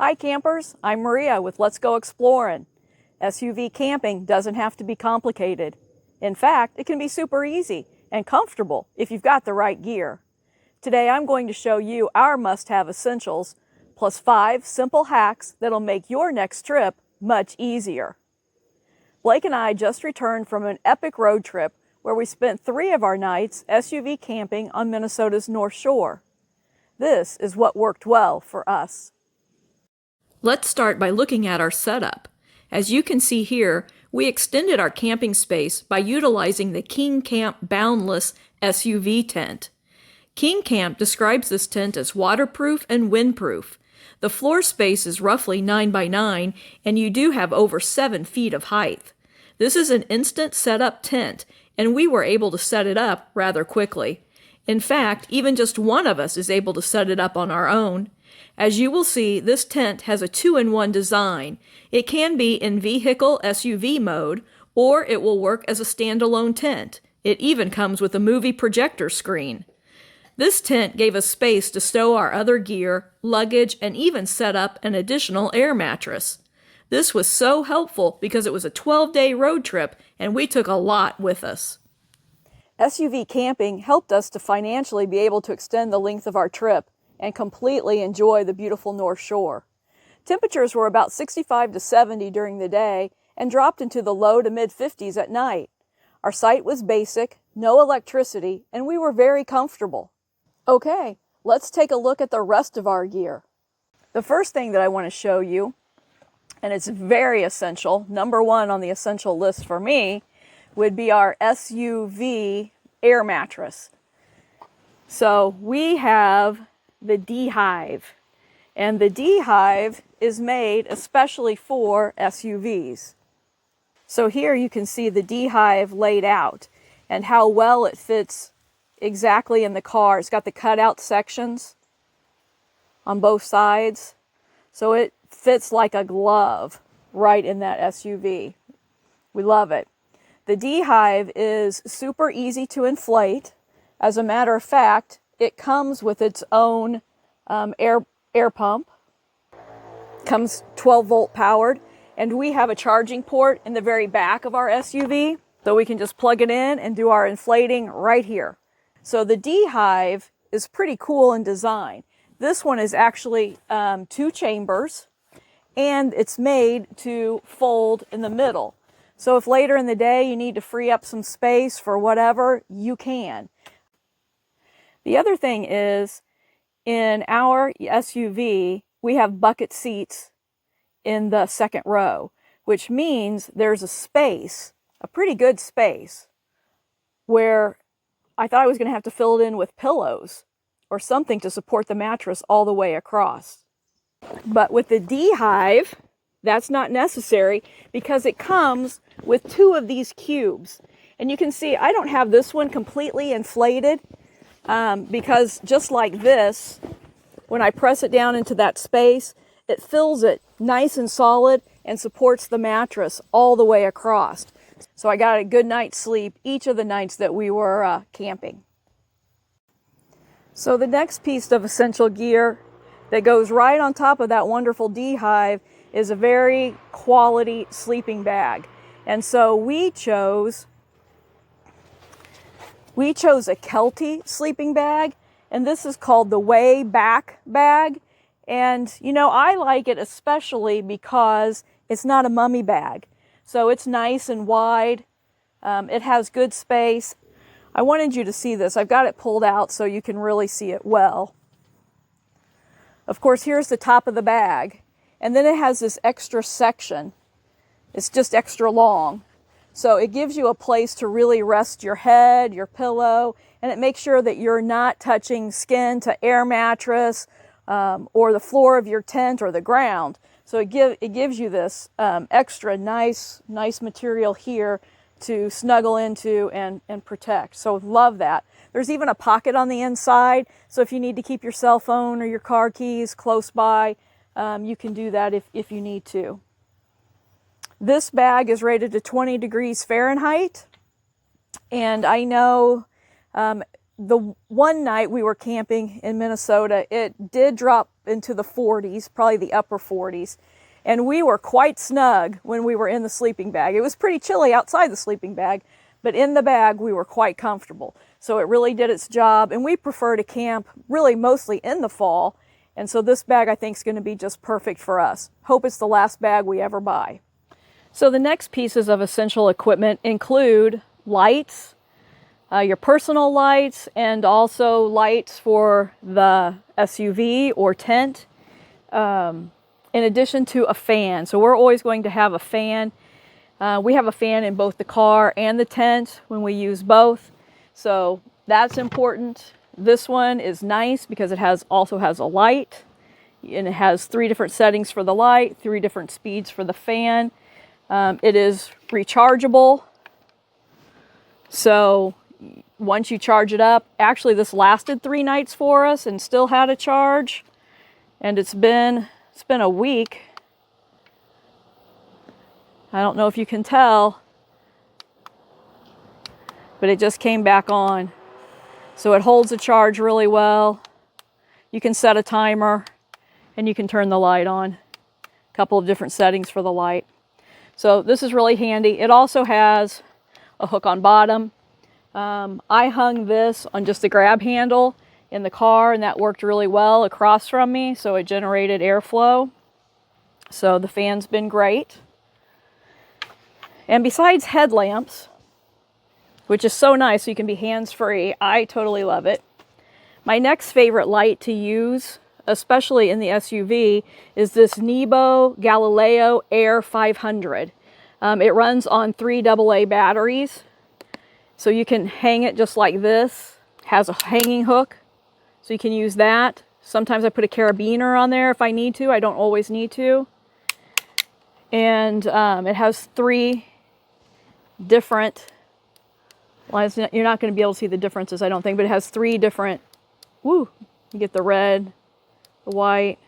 Hi campers, I'm Maria with Let's Go Exploring. SUV camping doesn't have to be complicated. In fact, it can be super easy and comfortable if you've got the right gear. Today I'm going to show you our must-have essentials, plus 5 simple hacks that'll make your next trip much easier. Blake and I just returned from an epic road trip where we spent 3 of our nights SUV camping on Minnesota's North Shore. This is what worked well for us. Let's start by looking at our setup. As you can see here, we extended our camping space by utilizing the KingCamp Boundless SUV tent. KingCamp describes this tent as waterproof and windproof. The floor space is roughly 9 by 9, and you do have over 7 feet of height. This is an instant setup tent, and we were able to set it up rather quickly. In fact, even just one of us is able to set it up on our own. As you will see, this tent has a 2-in-1 design. It can be in vehicle SUV mode, or it will work as a standalone tent. It even comes with a movie projector screen. This tent gave us space to stow our other gear, luggage, and even set up an additional air mattress. This was so helpful because it was a 12-day road trip and we took a lot with us. SUV camping helped us to financially be able to extend the length of our trip and completely enjoy the beautiful North Shore. Temperatures were about 65 to 70 during the day and dropped into the low to mid-50s at night. Our site was basic, no electricity, and we were very comfortable. Okay, let's take a look at the rest of our gear. The first thing that I want to show you, and it's very essential, number 1 on the essential list for me, would be our SUV air mattress. So we have the Hive, and the Hive is made especially for SUVs. So here you can see the Hive laid out and how well it fits exactly in the car. It's got the cutout sections on both sides, so it fits like a glove right in that SUV. We love it. The Hive is super easy to inflate. As a matter of fact, it comes with its own air pump. Comes 12-volt powered, and we have a charging port in the very back of our SUV, so we can just plug it in and do our inflating right here. So the Hive is pretty cool in design. This one is actually 2 chambers, and it's made to fold in the middle. So if later in the day you need to free up some space for whatever, you can. The other thing is, in our SUV, we have bucket seats in the second row, which means there's a space, a pretty good space, where I thought I was going to have to fill it in with pillows or something to support the mattress all the way across. But with the Hive, that's not necessary because it comes with 2 of these cubes. And you can see I don't have this one completely inflated because just like this, when I press it down into that space, it fills it nice and solid and supports the mattress all the way across. So I got a good night's sleep each of the nights that we were camping. So the next piece of essential gear that goes right on top of that wonderful Hive is a very quality sleeping bag. And so we chose a Kelty sleeping bag, and this is called the Wayback bag. And you know, I like it especially because it's not a mummy bag. So it's nice and wide. It has good space. I wanted you to see this. I've got it pulled out so you can really see it well. Of course, here's the top of the bag. And then it has this extra section. It's just extra long. So it gives you a place to really rest your head, your pillow, and it makes sure that you're not touching skin to air mattress or the floor of your tent or the ground. So it gives you this extra nice material here to snuggle into and protect. So love that. There's even a pocket on the inside, so if you need to keep your cell phone or your car keys close by, you can do that if you need to. This bag is rated to 20 degrees Fahrenheit, and I know the one night we were camping in Minnesota, it did drop into the 40s, probably the upper 40s. And we were quite snug when we were in the sleeping bag. It was pretty chilly outside the sleeping bag, but in the bag we were quite comfortable. So it really did its job, and we prefer to camp really mostly in the fall. And so this bag I think is going to be just perfect for us. Hope it's the last bag we ever buy. So the next pieces of essential equipment include lights, your personal lights, and also lights for the SUV or tent. In addition to a fan. So we're always going to have a fan. We have a fan in both the car and the tent when we use both. So that's important. This one is nice because it also has a light, and it has 3 different settings for the light, 3 different speeds for the fan. It is rechargeable. So once you charge it up, actually this lasted 3 nights for us and still had a charge. And it's been a week. I don't know if you can tell, but it just came back on. So it holds the charge really well. You can set a timer and you can turn the light on. A couple of different settings for the light. So this is really handy. It also has a hook on bottom. I hung this on just a grab handle in the car, and that worked really well across from me, so it generated airflow. So the fan's been great. And besides headlamps, which is so nice so you can be hands-free, I totally love it. My next favorite light to use, especially in the SUV, is this Nebo Galileo Air 500. It runs on 3 AA batteries, so you can hang it just like this. Has a hanging hook, so you can use that. Sometimes I put a carabiner on there if I need to. I don't always need to. And it has 3 different, well, you're not going to be able to see the differences, I don't think, but it has 3 different, you get the red, the white.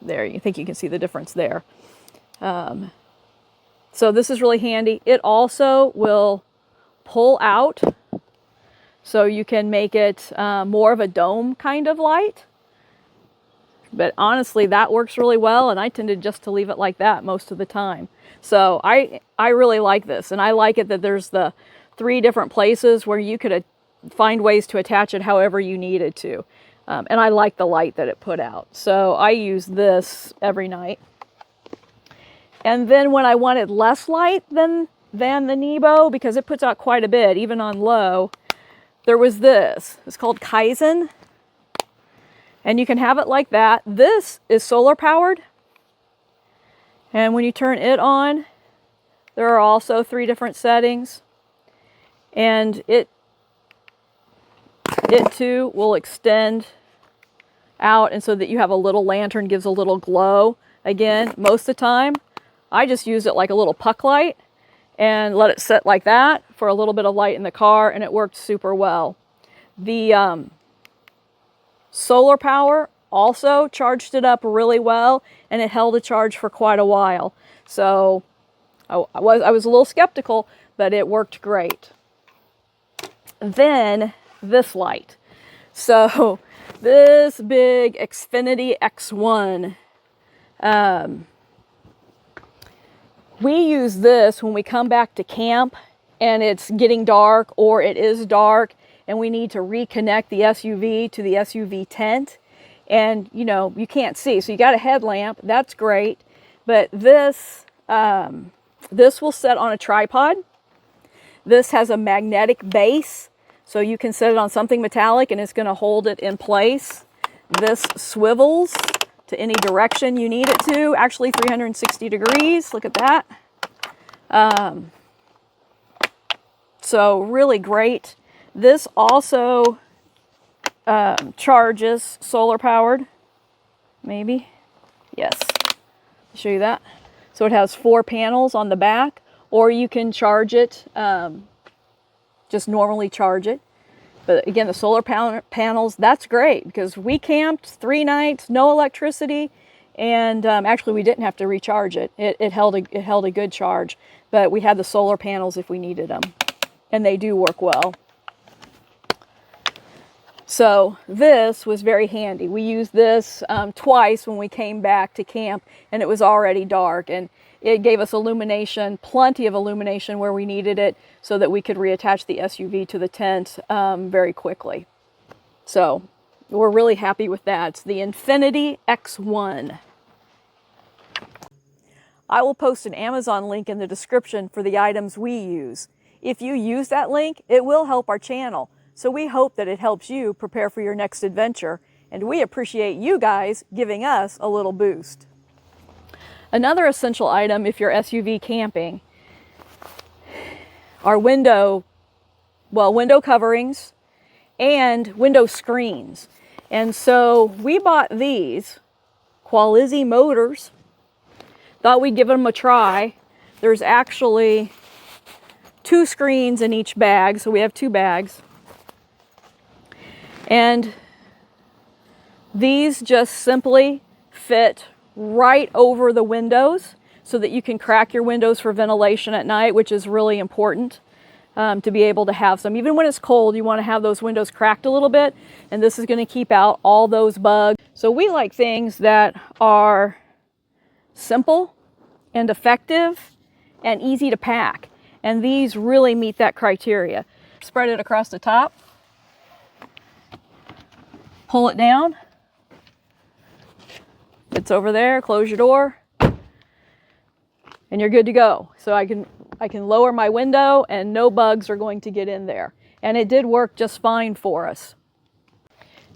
There, you think you can see the difference there. So this is really handy. It also will pull out, so you can make it more of a dome kind of light. But honestly, that works really well, and I tended just to leave it like that most of the time. So I really like this, and I like it that there's the 3 different places where you could find ways to attach it however you needed to. And I like the light that it put out. So I use this every night. And then when I wanted less light than the Nebo, because it puts out quite a bit, even on low, there was this. It's called Kizen. And you can have it like that. This is solar powered. And when you turn it on, there are also 3 different settings. And it too will extend out, and so that you have a little lantern, gives a little glow. Again, most of the time, I just use it like a little puck light and let it sit like that for a little bit of light in the car, and it worked super well. The solar power also charged it up really well, and it held a charge for quite a while. So I was a little skeptical, but it worked great. Then this light. So this big Xfinity X1. We use this when we come back to camp and it's getting dark, or it is dark and we need to reconnect the SUV to the SUV tent, and you can't see, so you got a headlamp. That's great. But this will set on a tripod. This has a magnetic base, so you can set it on something metallic and it's going to hold it in place. This swivels to any direction you need it to, actually 360 degrees. Look at that. So really great. This also charges solar powered. Maybe. Yes. I'll show you that. So it has 4 panels on the back, or you can charge it, just normally charge it. But again, the solar panels, that's great, because we camped 3 nights, no electricity, And actually, we didn't have to recharge it. It held a good charge, but we had the solar panels if we needed them, and they do work well. So this was very handy. We used this twice when we came back to camp, and it was already dark, and it gave us illumination, plenty of illumination where we needed it, so that we could reattach the SUV to the tent very quickly. So we're really happy with that. It's the Infinity X1. I will post an Amazon link in the description for the items we use. If you use that link, it will help our channel. So we hope that it helps you prepare for your next adventure, and we appreciate you guys giving us a little boost. Another essential item if you're SUV camping are window coverings and window screens. And so we bought these Qualizzi motors. Thought we'd give them a try. There's actually 2 screens in each bag, so we have 2 bags. And these just simply fit right over the windows so that you can crack your windows for ventilation at night, which is really important. To be able to have some. Even when it's cold, you want to have those windows cracked a little bit, and this is going to keep out all those bugs. So we like things that are simple and effective and easy to pack, and these really meet that criteria. Spread it across the top, pull it down, it's over there, close your door, and you're good to go. So I can lower my window and no bugs are going to get in there. And it did work just fine for us.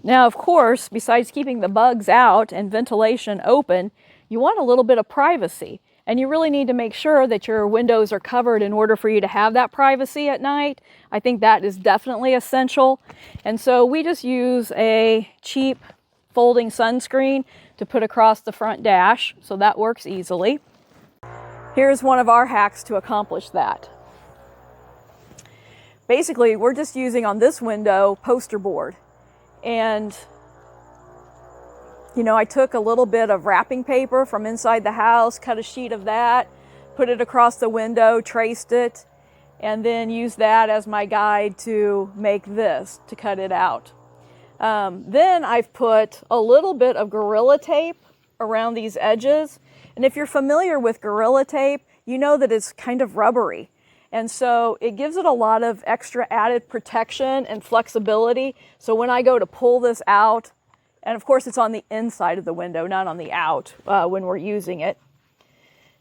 Now, of course, besides keeping the bugs out and ventilation open, you want a little bit of privacy. And you really need to make sure that your windows are covered in order for you to have that privacy at night. I think that is definitely essential. And so we just use a cheap folding sunscreen to put across the front dash. So that works easily. Here's one of our hacks to accomplish that. Basically, we're just using on this window poster board. And, you know, I took a little bit of wrapping paper from inside the house, cut a sheet of that, put it across the window, traced it, and then used that as my guide to make this, to cut it out. Then I've put a little bit of Gorilla Tape around these edges. And if you're familiar with Gorilla Tape, you know that it's kind of rubbery. And so it gives it a lot of extra added protection and flexibility. So when I go to pull this out, and of course it's on the inside of the window, not on the out when we're using it.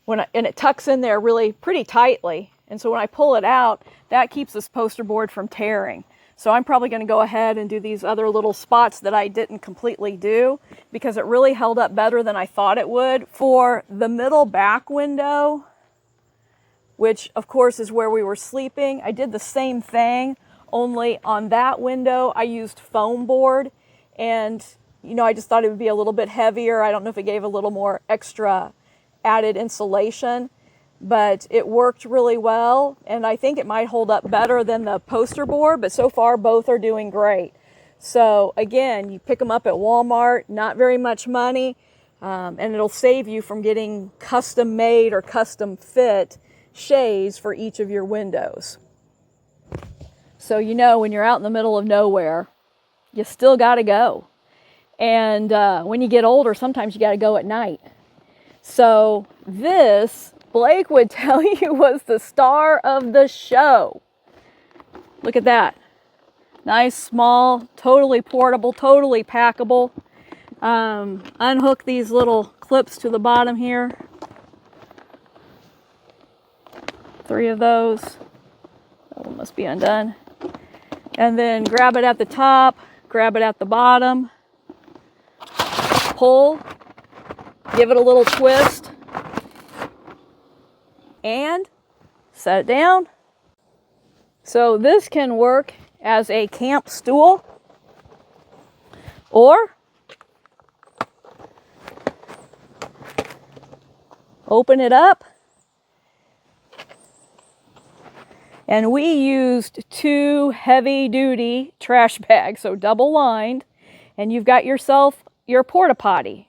And it tucks in there really pretty tightly. And so when I pull it out, that keeps this poster board from tearing. So I'm probably going to go ahead and do these other little spots that I didn't completely do because it really held up better than I thought it would. For the middle back window, which of course is where we were sleeping, I did the same thing, only on that window I used foam board, and you know, I just thought it would be a little bit heavier. I don't know if it gave a little more extra added insulation, but it worked really well, and I think it might hold up better than the poster board, but so far both are doing great. So again, you pick them up at Walmart, not very much money, and it'll save you from getting custom made or custom fit shades for each of your windows. So you know, when you're out in the middle of nowhere, you still got to go. And when you get older, sometimes you got to go at night. So this, Blake would tell you, was the star of the show. Look at that. Nice, small, totally portable, totally packable. Unhook these little clips to the bottom here. 3 of those. That one must be undone. And then grab it at the top, grab it at the bottom, pull, give it a little twist, and set it down. So this can work as a camp stool, or open it up. And we used 2 heavy-duty trash bags, so double-lined, and you've got yourself your porta potty.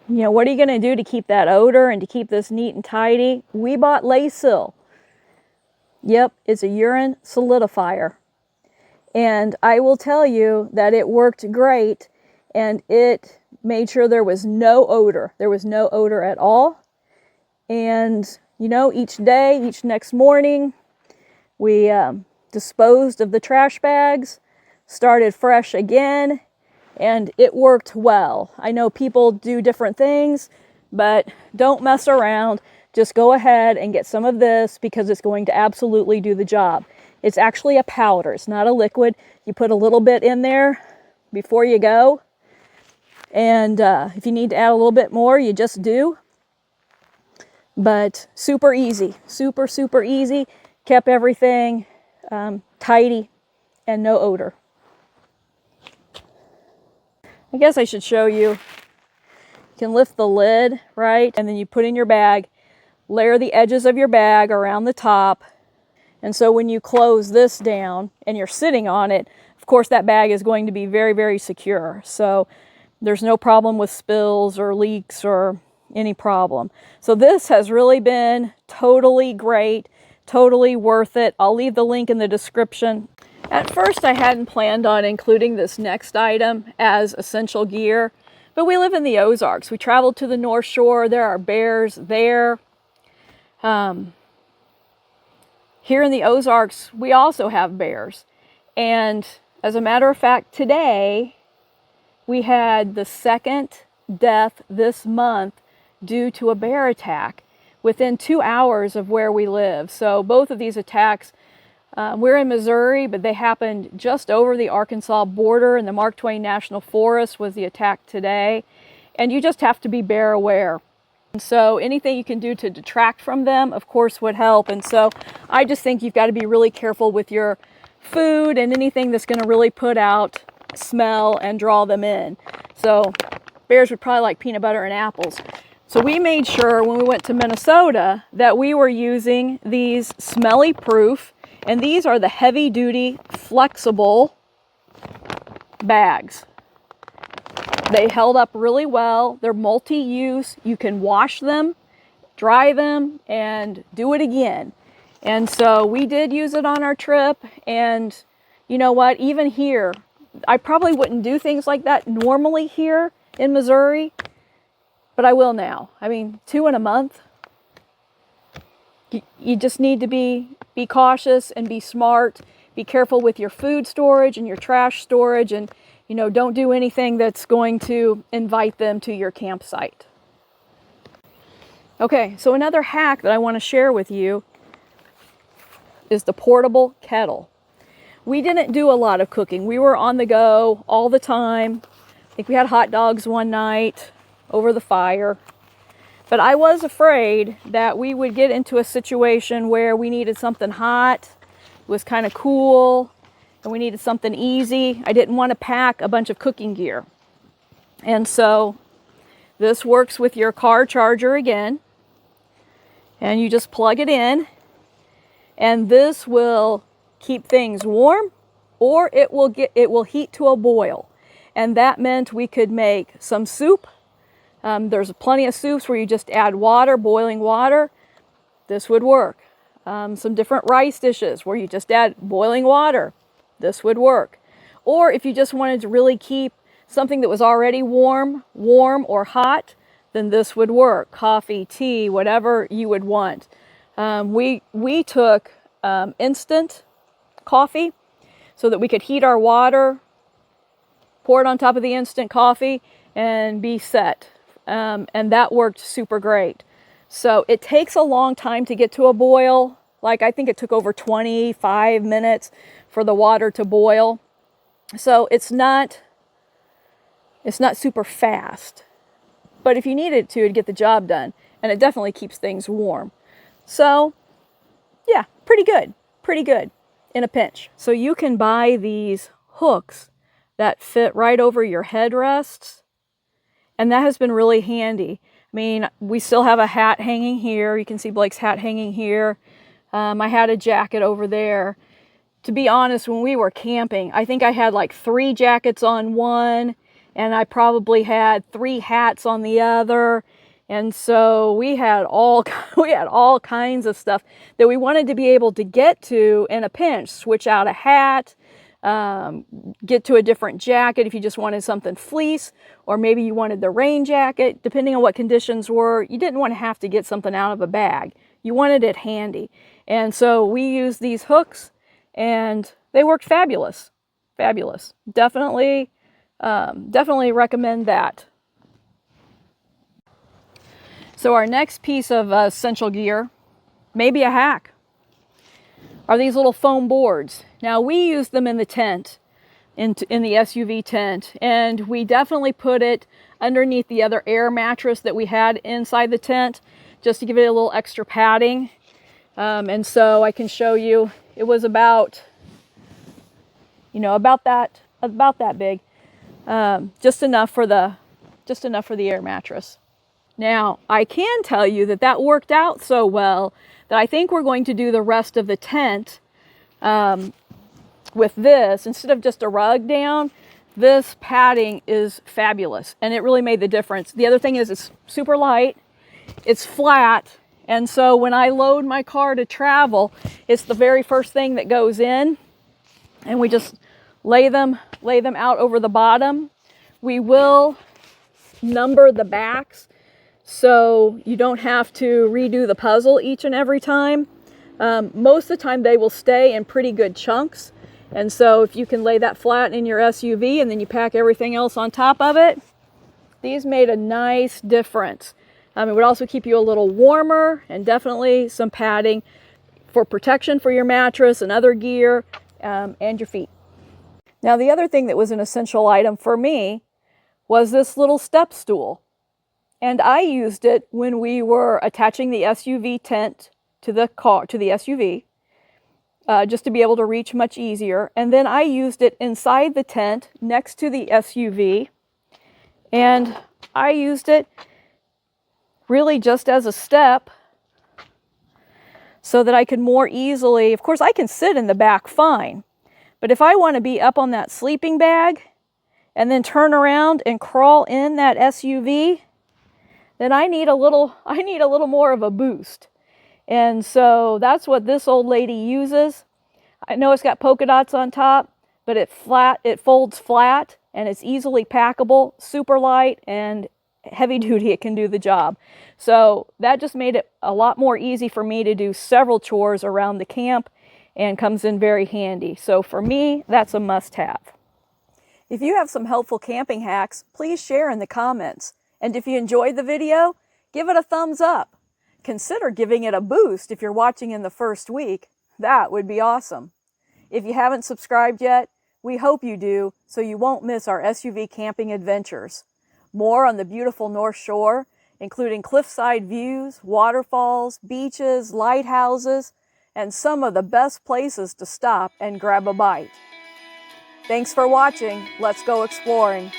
You know, what are you going to do to keep that odor and to keep this neat and tidy? We bought Lasyl. Yep, it's a urine solidifier. And I will tell you that it worked great, and it made sure there was no odor. There was no odor at all. And, you know, each day, each next morning, we disposed of the trash bags, started fresh again, and it worked well. I know people do different things, but don't mess around. Just go ahead and get some of this because it's going to absolutely do the job. It's actually a powder. It's not a liquid. You put a little bit in there before you go. And if you need to add a little bit more, you just do. But super easy. Super, super easy. Kept everything tidy and no odor. I guess I should show you. You can lift the lid, right? And then you put in your bag, layer the edges of your bag around the top. And so when you close this down and you're sitting on it, of course that bag is going to be very, very secure. So there's no problem with spills or leaks or any problem. So this has really been totally great, totally worth it. I'll leave the link in the description. At first, I hadn't planned on including this next item as essential gear, but we live in the Ozarks. We traveled to the North Shore. There are bears there. Here in the Ozarks, we also have bears. And as a matter of fact, today, we had the second death this month due to a bear attack within 2 hours of where we live. So both of these attacks, we're in Missouri, but they happened just over the Arkansas border, and the Mark Twain National Forest was the attack today. And you just have to be bear aware. And so anything you can do to detract from them, of course, would help. And so I just think you've got to be really careful with your food and anything that's going to really put out smell and draw them in. So bears would probably like peanut butter and apples. So we made sure when we went to Minnesota that we were using these Smelly proof, and these are the heavy duty flexible bags. They held up really well. They're multi-use. You can wash them, dry them, and do it again. And so we did use it on our trip. And you know what? Even here, I probably wouldn't do things like that normally here in Missouri, but I will now. I mean, 2 in a month. You just need to be cautious and be smart. Be careful with your food storage and your trash storage, and you know, don't do anything that's going to invite them to your campsite. Okay, so another hack that I want to share with you is the portable kettle. We didn't do a lot of cooking. We were on the go all the time. I think we had hot dogs one night over the fire. But I was afraid that we would get into a situation where we needed something hot, it was kind of cool, and we needed something easy. I didn't want to pack a bunch of cooking gear. And so this works with your car charger again. And you just plug it in. And this will keep things warm, or it will heat to a boil. And that meant we could make some soup. There's plenty of soups where you just add water, boiling water. This would work. Some different rice dishes where you just add boiling water. This would work. Or if you just wanted to really keep something that was already warm or hot, then this would work. Coffee, tea, whatever you would want. We took instant coffee so that we could heat our water, pour it on top of the instant coffee, and be set. And that worked super great. So it takes a long time to get to a boil. Like I think it took over 25 minutes for the water to boil. So it's not super fast. But if you needed to, it'd get the job done. And it definitely keeps things warm. So yeah, pretty good in a pinch. So you can buy these hooks that fit right over your headrests. And that has been really handy. I mean, we still have a hat hanging here. You can see Blake's hat hanging here. I had a jacket over there. To be honest, when we were camping, I think I had like 3 jackets on one and I probably had 3 hats on the other. And so we had all kinds of stuff that we wanted to be able to get to in a pinch. Switch out a hat, get to a different jacket if you just wanted something fleece, or maybe you wanted the rain jacket. Depending on what conditions were, you didn't want to have to get something out of a bag. You wanted it handy. And so we used these hooks, and they worked fabulous. Fabulous. Definitely recommend that. So our next piece of essential gear, maybe a hack, are these little foam boards. Now we use them in the tent, in the SUV tent, and we definitely put it underneath the other air mattress that we had inside the tent, just to give it a little extra padding. And so I can show you, it was about, about that big, just enough for the air mattress. Now, I can tell you that worked out so well that I think we're going to do the rest of the tent with this. Instead of just a rug down, this padding is fabulous, and it really made the difference. The other thing is it's super light, it's flat, and so when I load my car to travel, it's the very first thing that goes in, and we just lay them out over the bottom. We will number the backs, so you don't have to redo the puzzle each and every time. Most of the time they will stay in pretty good chunks. And so if you can lay that flat in your SUV and then you pack everything else on top of it, these made a nice difference. It would also keep you a little warmer, and definitely some padding for protection for your mattress and other gear, and your feet. Now the other thing that was an essential item for me was this little step stool. And I used it when we were attaching the SUV tent to the SUV, just to be able to reach much easier. And then I used it inside the tent next to the SUV. And I used it really just as a step so that I could more easily, of course I can sit in the back fine, but if I want to be up on that sleeping bag and then turn around and crawl in that SUV, then I need a little more of a boost. And so that's what this old lady uses. I know it's got polka dots on top, but it folds flat, and it's easily packable, super light, and heavy duty. It can do the job. So that just made it a lot more easy for me to do several chores around the camp, and comes in very handy. So for me, that's a must-have. If you have some helpful camping hacks, please share in the comments. And if you enjoyed the video, give it a thumbs up. Consider giving it a boost if you're watching in the first week. That would be awesome. If you haven't subscribed yet, we hope you do, so you won't miss our SUV camping adventures. More on the beautiful North Shore, including cliffside views, waterfalls, beaches, lighthouses, and some of the best places to stop and grab a bite. Thanks for watching. Let's go exploring.